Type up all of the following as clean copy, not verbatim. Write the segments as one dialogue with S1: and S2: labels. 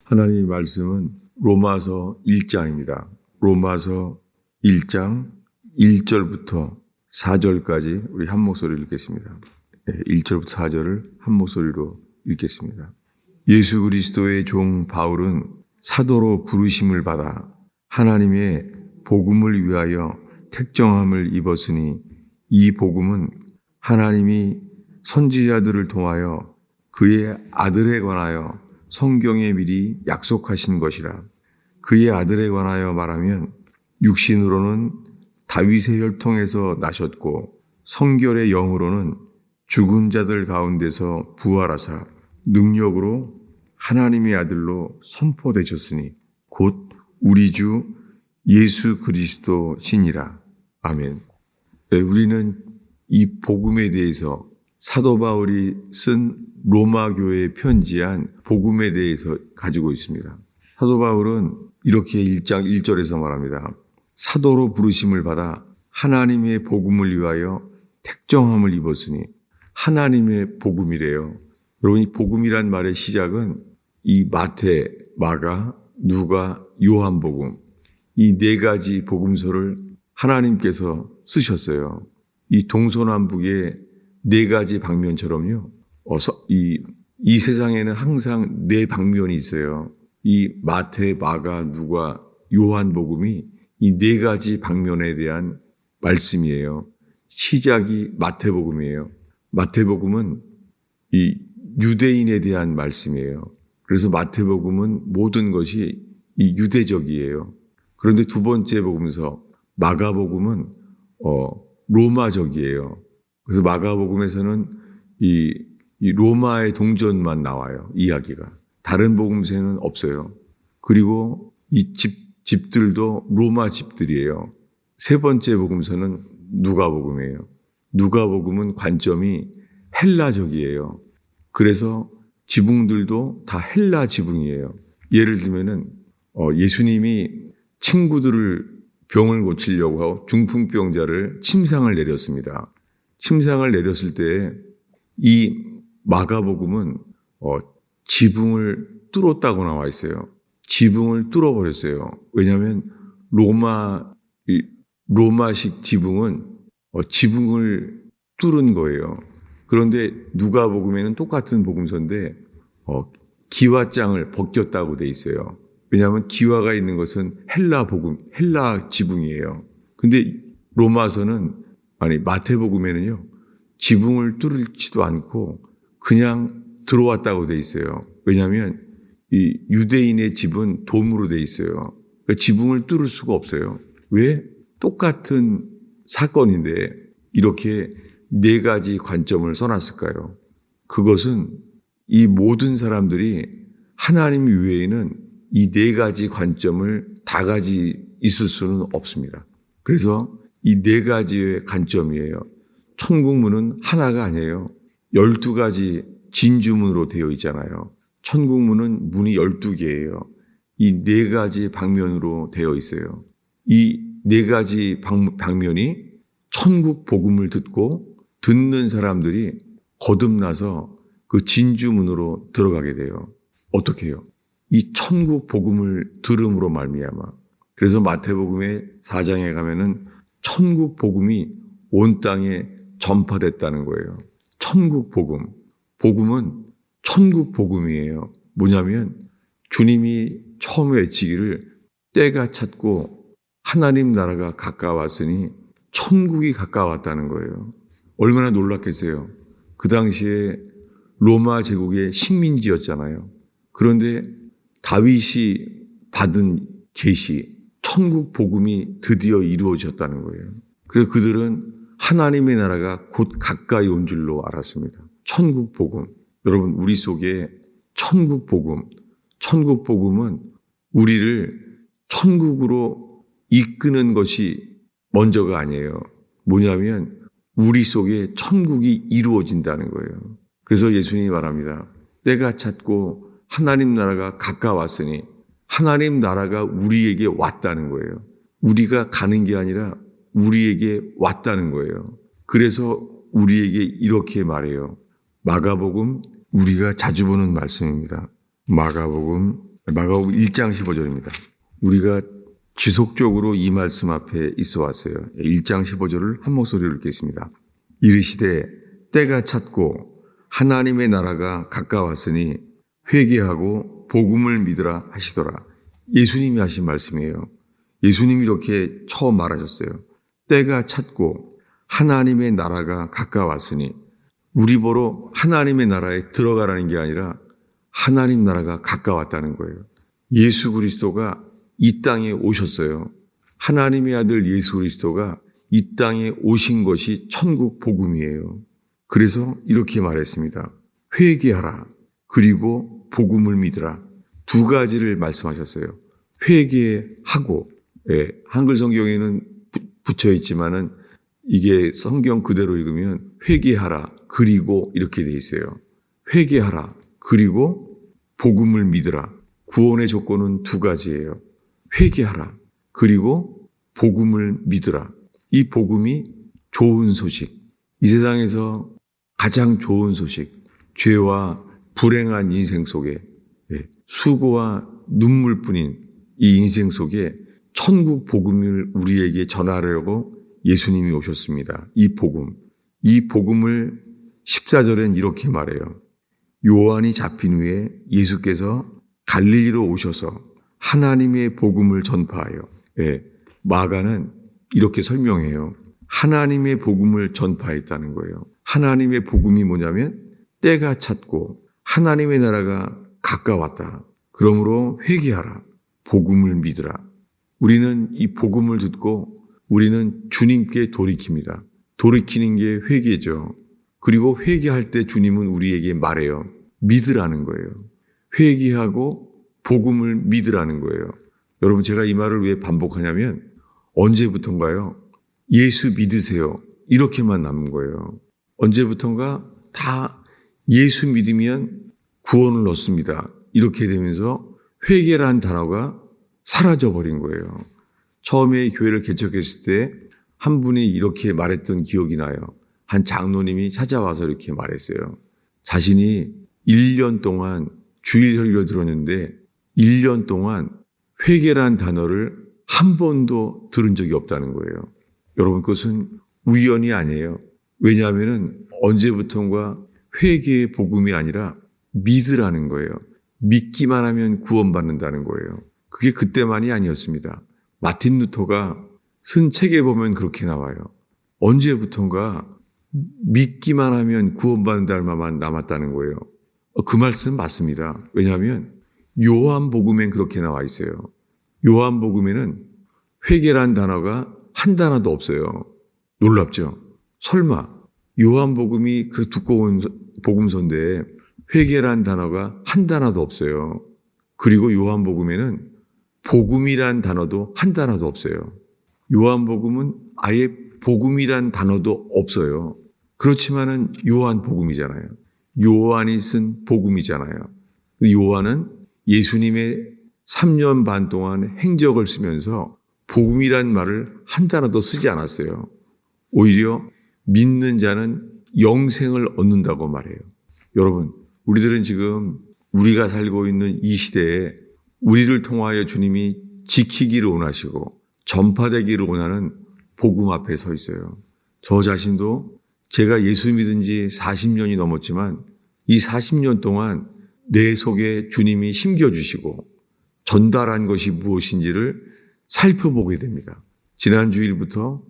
S1: 하나님의 말씀은 로마서 1장입니다. 로마서 1장 1절부터 4절까지 우리 한 목소리로 읽겠습니다. 1절부터 4절을 한 목소리로 읽겠습니다. 예수 그리스도의 종 바울은 사도로 부르심을 받아 하나님의 복음을 위하여 택정함을 입었으니 이 복음은 하나님이 선지자들을 통하여 그의 아들에 관하여 성경에 미리 약속하신 것이라. 그의 아들에 관하여 말하면 육신으로는 다윗의 혈통에서 나셨고 성결의 영으로는 죽은 자들 가운데서 부활하사 능력으로 하나님의 아들로 선포되셨으니 곧 우리 주 예수 그리스도시니라. 아멘. 우리는 이 복음에 대해서 사도 바울이 쓴 로마 교회에 편지한 복음에 대해서 가지고 있습니다. 사도 바울은 이렇게 1장 1절에서 말합니다. 사도로 부르심을 받아 하나님의 복음을 위하여 택정함을 입었으니 하나님의 복음이래요. 여러분, 이 복음이란 말의 시작은 이 마태, 마가, 누가, 요한복음 이 네 가지 복음서를 하나님께서 쓰셨어요. 이 동서남북의 네 가지 방면처럼요. 이 세상에는 항상 네 방면이 있어요. 이 마태, 마가, 누가, 요한복음이 이 네 가지 방면에 대한 말씀이에요. 시작이 마태복음이에요. 마태복음은 이 유대인에 대한 말씀이에요. 그래서 마태복음은 모든 것이 이 유대적이에요. 그런데 두 번째 복음서 마가복음은 로마적이에요. 그래서 마가복음에서는 이 로마의 동전만 나와요. 이야기가. 다른 복음서에는 없어요. 그리고 이 집들도 로마 집들이에요. 세 번째 복음서는 누가복음이에요. 누가복음은 관점이 헬라적이에요. 그래서 지붕들도 다 헬라 지붕이에요. 예를 들면은 예수님이 친구들을 병을 고치려고 하고 중풍병자를 침상을 내렸습니다. 침상을 내렸을 때 이 마가복음은 지붕을 뚫었다고 나와 있어요. 지붕을 뚫어버렸어요. 왜냐하면 로마식 지붕은 지붕을 뚫은 거예요. 그런데 누가복음에는 똑같은 복음서인데 기와장을 벗겼다고 돼 있어요. 왜냐하면 기와가 있는 것은 헬라 지붕이에요. 근데 마태복음에는요, 지붕을 뚫지도 않고 그냥 들어왔다고 돼 있어요. 왜냐하면 이 유대인의 집은 돔으로 돼 있어요. 그러니까 지붕을 뚫을 수가 없어요. 왜? 똑같은 사건인데 이렇게 네 가지 관점을 써놨을까요? 그것은 이 모든 사람들이 하나님 외에는 이 네 가지 관점을 다 가지 있을 수는 없습니다. 그래서 이 네 가지의 관점이에요. 천국문은 하나가 아니에요. 12가지 진주문으로 되어 있잖아요. 천국문은 문이 12개예요. 이 네 가지 방면으로 되어 있어요. 이 네 가지 방면이 천국 복음을 듣는 사람들이 거듭나서 그 진주문으로 들어가게 돼요. 어떻게 해요? 이 천국 복음을 들음으로 말미암아. 그래서 마태복음의 4장에 가면은 천국 복음이 온 땅에 전파됐다는 거예요. 천국 복음. 복음은 천국 복음이에요. 뭐냐면 주님이 처음 외치기를 때가 찼고 하나님 나라가 가까웠으니 천국이 가까웠다는 거예요. 얼마나 놀랐겠어요. 그 당시에 로마 제국의 식민지였잖아요. 그런데 다윗이 받은 계시, 천국 복음이 드디어 이루어졌다는 거예요. 그래서 그들은 하나님의 나라가 곧 가까이 온 줄로 알았습니다. 천국 복음. 여러분, 우리 속에 천국 복음은 우리를 천국으로 이끄는 것이 먼저가 아니에요. 뭐냐면 우리 속에 천국이 이루어진다는 거예요. 그래서 예수님이 말합니다. 때가 찼고 하나님 나라가 가까웠으니 하나님 나라가 우리에게 왔다는 거예요. 우리가 가는 게 아니라 우리에게 왔다는 거예요. 그래서 우리에게 이렇게 말해요. 마가복음, 우리가 자주 보는 말씀입니다. 마가복음 마가복음 1장 15절입니다. 우리가 지속적으로 이 말씀 앞에 있어 왔어요. 1장 15절을 한 목소리로 읽겠습니다. 이르시되 때가 찼고 하나님의 나라가 가까웠으니 회개하고 복음을 믿으라 하시더라. 예수님이 하신 말씀이에요. 예수님이 이렇게 처음 말하셨어요. 때가 찼고 하나님의 나라가 가까웠으니, 우리 보러 하나님의 나라에 들어가라는 게 아니라 하나님 나라가 가까웠다는 거예요. 예수 그리스도가 이 땅에 오셨어요. 하나님의 아들 예수 그리스도가 이 땅에 오신 것이 천국 복음이에요. 그래서 이렇게 말했습니다. 회개하라. 그리고 복음을 믿으라. 두 가지를 말씀하셨어요. 회개하고, 한글 성경에는 붙여 있지만은 이게 성경 그대로 읽으면 회개하라. 그리고 이렇게 돼 있어요. 회개하라. 그리고 복음을 믿으라. 구원의 조건은 두 가지예요. 회개하라. 그리고 복음을 믿으라. 이 복음이 좋은 소식, 이 세상에서 가장 좋은 소식, 죄와 불행한 인생 속에 수고와 눈물뿐인 이 인생 속에 천국 복음을 우리에게 전하려고 예수님이 오셨습니다. 이 복음을 14절엔 이렇게 말해요. 요한이 잡힌 후에 예수께서 갈릴리로 오셔서 하나님의 복음을 전파하여, 마가는 이렇게 설명해요. 하나님의 복음을 전파했다는 거예요. 하나님의 복음이 뭐냐면 때가 찼고 하나님의 나라가 가까웠다. 그러므로 회개하라. 복음을 믿으라. 우리는 이 복음을 듣고 우리는 주님께 돌이킵니다. 돌이키는 게 회개죠. 그리고 회개할 때 주님은 우리에게 말해요. 믿으라는 거예요. 회개하고 복음을 믿으라는 거예요. 여러분, 제가 이 말을 왜 반복하냐면 언제부턴가요? 예수 믿으세요. 이렇게만 남은 거예요. 언제부턴가 다 예수 믿으면 구원을 얻습니다. 이렇게 되면서 회개라는 단어가 사라져버린 거예요. 처음에 교회를 개척했을 때 한 분이 이렇게 말했던 기억이 나요. 한 장로님이 찾아와서 이렇게 말했어요. 자신이 1년 동안 주일 설교 들었는데 1년 동안 회개라는 단어를 한 번도 들은 적이 없다는 거예요. 여러분, 그것은 우연이 아니에요. 왜냐하면 언제부턴가 회개의 복음이 아니라 믿으라는 거예요. 믿기만 하면 구원받는다는 거예요. 그게 그때만이 아니었습니다. 마틴 루터가 쓴 책에 보면 그렇게 나와요. 언제부턴가 믿기만 하면 구원받는다는 말만 남았다는 거예요. 그 말씀 맞습니다. 왜냐하면 요한복음엔 그렇게 나와 있어요. 요한복음에는 회개란 단어가 한 단어도 없어요. 놀랍죠? 설마 요한복음이 그 두꺼운 복음서인데 회개란 단어가 한 단어도 없어요. 그리고 요한복음에는 복음이란 단어도 한 단어도 없어요. 요한복음은 아예 복음이란 단어도 없어요. 그렇지만은 요한복음이잖아요. 요한이 쓴 복음이잖아요. 요한은 예수님의 3년 반 동안 행적을 쓰면서 복음이란 말을 한 단어도 쓰지 않았어요. 오히려 믿는 자는 영생을 얻는다고 말해요. 여러분, 우리들은 지금 우리가 살고 있는 이 시대에 우리를 통하여 주님이 지키기를 원하시고 전파되기를 원하는 복음 앞에 서 있어요. 저 자신도 제가 예수 믿은 지 40년이 넘었지만 이 40년 동안 내 속에 주님이 심겨주시고 전달한 것이 무엇인지를 살펴보게 됩니다. 지난 주일부터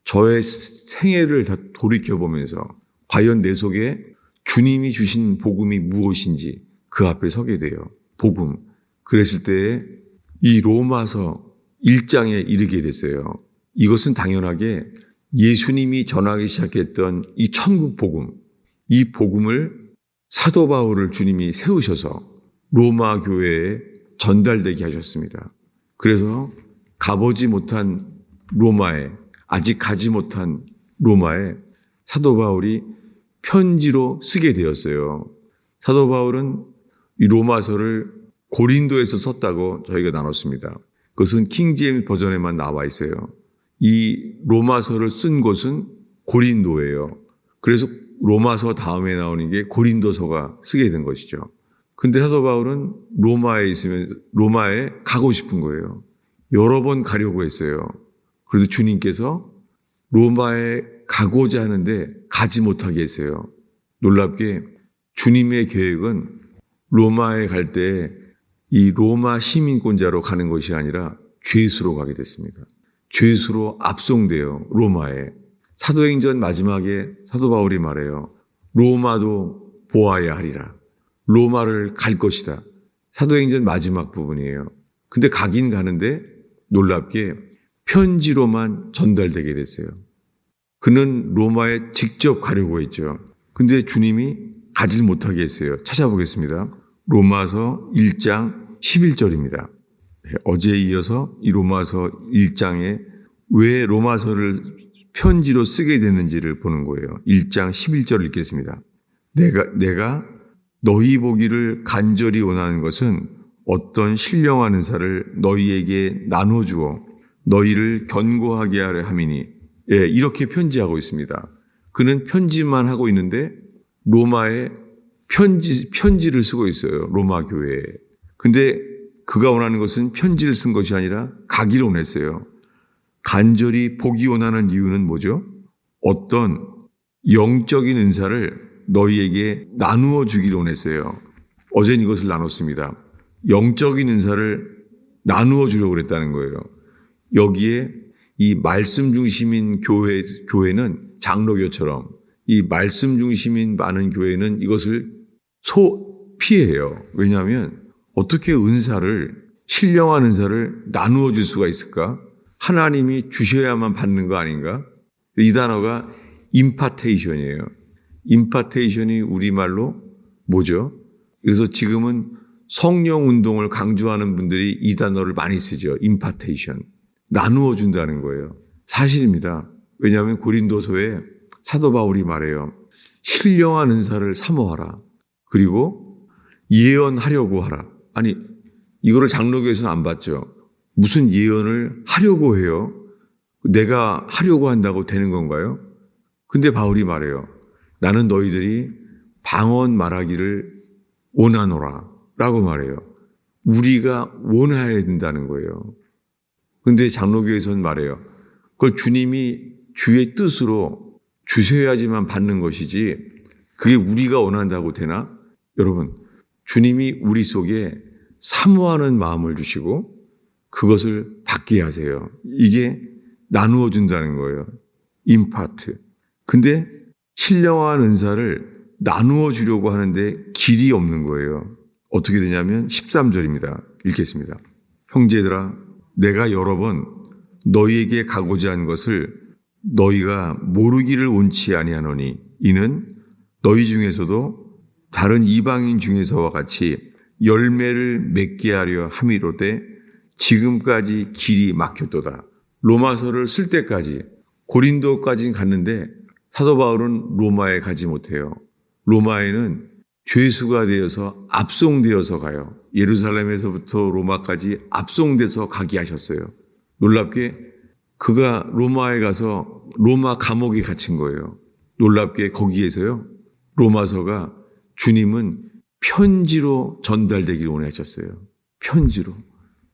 S1: 저의 생애를 다 돌이켜보면서 과연 내 속에 주님이 주신 복음이 무엇인지 그 앞에 서게 돼요. 복음. 그랬을 때 이 로마서 1장에 이르게 됐어요. 이것은 당연하게 예수님이 전하기 시작했던 이 천국 복음, 이 복음을 사도 바울을 주님이 세우셔서 로마 교회에 전달되게 하셨습니다. 그래서 가보지 못한 로마에, 아직 가지 못한 로마에 사도 바울이 편지로 쓰게 되었어요. 사도 바울은 이 로마서를 고린도에서 썼다고 저희가 나눴습니다. 그것은 킹제임스 버전에만 나와 있어요. 이 로마서를 쓴 곳은 고린도예요. 그래서 로마서 다음에 나오는 게 고린도서가 쓰게 된 것이죠. 근데 사도 바울은 로마에 가고 싶은 거예요. 여러 번 가려고 했어요. 그래서 주님께서 로마에 가고자 하는데 가지 못하게 했어요. 놀랍게 주님의 계획은 로마에 갈 때 이 로마 시민권자로 가는 것이 아니라 죄수로 가게 됐습니다. 죄수로 압송돼요. 로마에. 사도행전 마지막에 사도 바울이 말해요. 로마도 보아야 하리라. 로마를 갈 것이다. 사도행전 마지막 부분이에요. 근데 가긴 가는데 놀랍게 편지로만 전달되게 됐어요. 그는 로마에 직접 가려고 했죠. 근데 주님이 가질 못하게 했어요. 찾아보겠습니다. 로마서 1장 11절입니다. 어제에 이어서 이 로마서 1장에 왜 로마서를 편지로 쓰게 됐는지를 보는 거예요. 1장 11절을 읽겠습니다. 내가 너희 보기를 간절히 원하는 것은 어떤 신령한 은사를 너희에게 나눠주어 너희를 견고하게 하려 함이니. 예, 이렇게 편지하고 있습니다. 그는 편지만 하고 있는데 로마에 편지를 쓰고 있어요. 로마 교회에. 근데 그가 원하는 것은 편지를 쓴 것이 아니라 가기를 원했어요. 간절히 보기 원하는 이유는 뭐죠? 어떤 영적인 은사를 너희에게 나누어 주기를 원했어요. 어제는 이것을 나눴습니다. 영적인 은사를 나누어 주려고 그랬다는 거예요. 여기에 이 말씀 중심인 교회는 장로교처럼 이 말씀 중심인 많은 교회는 이것을 피해요. 왜냐하면 어떻게 신령한 은사를 나누어 줄 수가 있을까? 하나님이 주셔야만 받는 거 아닌가? 이 단어가 임파테이션이에요. 임파테이션이 우리말로 뭐죠? 그래서 지금은 성령 운동을 강조하는 분들이 이 단어를 많이 쓰죠. 임파테이션. 나누어 준다는 거예요. 사실입니다. 왜냐하면 고린도서에 사도 바울이 말해요. 신령한 은사를 사모하라. 그리고 예언하려고 하라. 아니, 이거를 장로교에서는 안 받죠. 무슨 예언을 하려고 해요? 내가 하려고 한다고 되는 건가요? 근데 바울이 말해요. 나는 너희들이 방언 말하기를 원하노라 라고 말해요. 우리가 원해야 된다는 거예요. 근데 장로교에서는 말해요. 그걸 주님이 주의 뜻으로 주셔야지만 받는 것이지 그게 우리가 원한다고 되나? 여러분, 주님이 우리 속에 사모하는 마음을 주시고 그것을 받게 하세요. 이게 나누어 준다는 거예요. 임파트. 근데 신령한 은사를 나누어 주려고 하는데 길이 없는 거예요. 어떻게 되냐면 13절입니다. 읽겠습니다. 형제들아, 내가 여러 번 너희에게 가고자 한 것을 너희가 모르기를 원치 아니하노니 이는 너희 중에서도 다른 이방인 중에서와 같이 열매를 맺게 하려 함이로되 지금까지 길이 막혔도다. 로마서를 쓸 때까지 고린도까지 갔는데 사도 바울은 로마에 가지 못해요. 로마에는 죄수가 되어서 압송되어서 가요. 예루살렘에서부터 로마까지 압송돼서 가게 하셨어요. 놀랍게 그가 로마에 가서 로마 감옥에 갇힌 거예요. 놀랍게 거기에서요. 로마서가 주님은 편지로 전달되기를 원하셨어요. 편지로.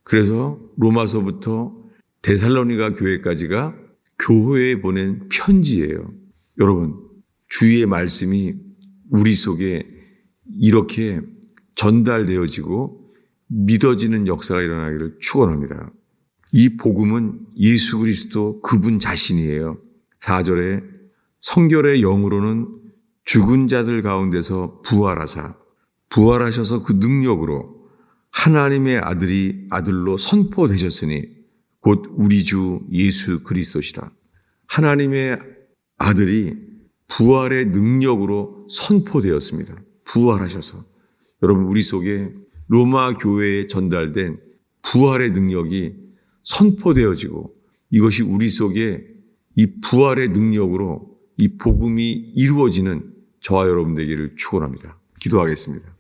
S1: 그래서 로마서부터 데살로니가 교회까지가 교회에 보낸 편지예요. 여러분, 주의 말씀이 우리 속에 이렇게 전달되어지고 믿어지는 역사가 일어나기를 축원합니다. 이 복음은 예수 그리스도 그분 자신이에요. 4절에 성결의 영으로는 죽은 자들 가운데서 부활하셔서 그 능력으로 하나님의 아들로 선포되셨으니 곧 우리 주 예수 그리스도시라. 하나님의 아들이 부활의 능력으로 선포되었습니다. 부활하셔서. 여러분, 우리 속에 로마 교회에 전달된 부활의 능력이 선포되어지고 이것이 우리 속에 이 부활의 능력으로 이 복음이 이루어지는 저와 여러분 되기를 축원합니다. 기도하겠습니다.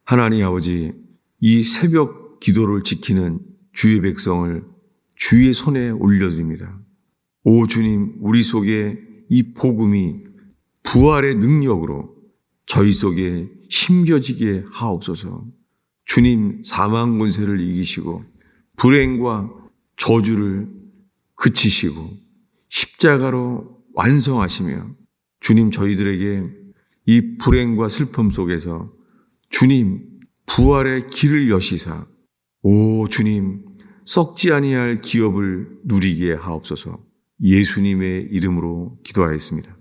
S1: 하나님 아버지, 이 새벽 기도를 지키는 주의 백성을 주의 손에 올려드립니다. 오 주님, 우리 속에 이 복음이 부활의 능력으로 저희 속에 심겨지게 하옵소서. 주님 사망 권세를 이기시고 불행과 저주를 그치시고 십자가로 완성하시며 주님 저희들에게 이 불행과 슬픔 속에서 주님 부활의 길을 여시사 오 주님 썩지 아니할 기업을 누리게 하옵소서. 예수님의 이름으로 기도하였습니다.